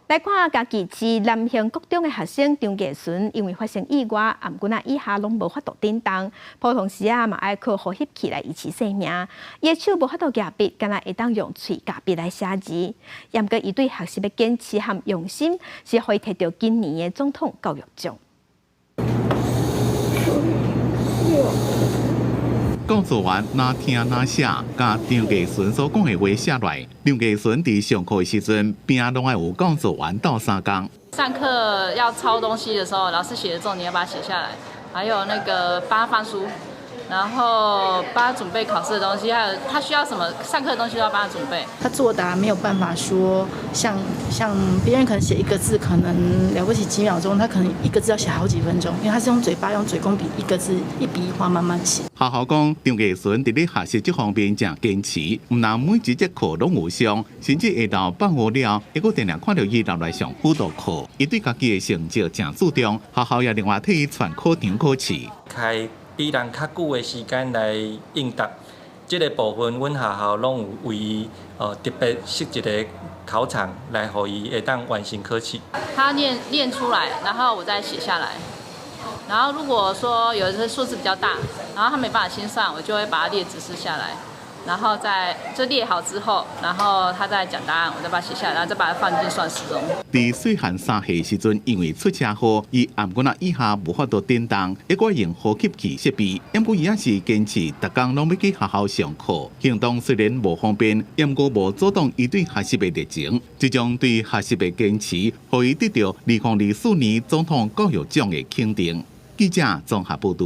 来看家己是南兴国中的学生张继顺，因为发生意外，颔棍以下拢无法度振动，普通时嘛爱靠呼吸器来维持生命。伊的手无法度夹笔，敢若会当用喙夹笔来写字。不过伊对学习的坚持和用心，是可以摕到今年的总统教育奖。讲座员哪听哪写，甲张继顺所讲的话写来。张继顺伫上课的时阵，边拢爱有讲座员斗相共。上课要抄东西的时候，老师写的重点要把它写下来，还有那个帮他翻书，然后帮他准备考试的东西，还有他需要什么上课的东西都要帮他准备。他作答没有办法说像别人可能写一个字，可能了不起几秒钟，他可能一个字要写好几分钟，因为他是用嘴巴用嘴工笔一个字一笔一画慢慢写。学校讲，张继顺伫咧学习这方面正坚持，毋但每一节课拢有上，甚至下昼放学了，还佫定定看到伊留来上辅导课。伊对家己的成绩正注重，学校也另外替伊传考场考试。开比人较久的时间来应答，这个部分阮学校拢有为伊特别设一个考场来，互伊会当完成考试。他念出来，然后我再写下来。然后如果说有的数字比较大，然后他没办法心算，我就会把它列指示下来，然后就列好之后，然后他再讲答案，我再把它写下来，然后再把它放进算式中。伫细汉3岁时阵，因为出车祸，伊颔棍以下无法度振动，还佫用呼吸器设备。不过伊也是坚持，逐工拢要去学校上课。行动虽然无方便，不过无阻挡伊对学习的热情。这种对学习的坚持，互伊得到2024年总统教育奖的肯定。记者综合报道。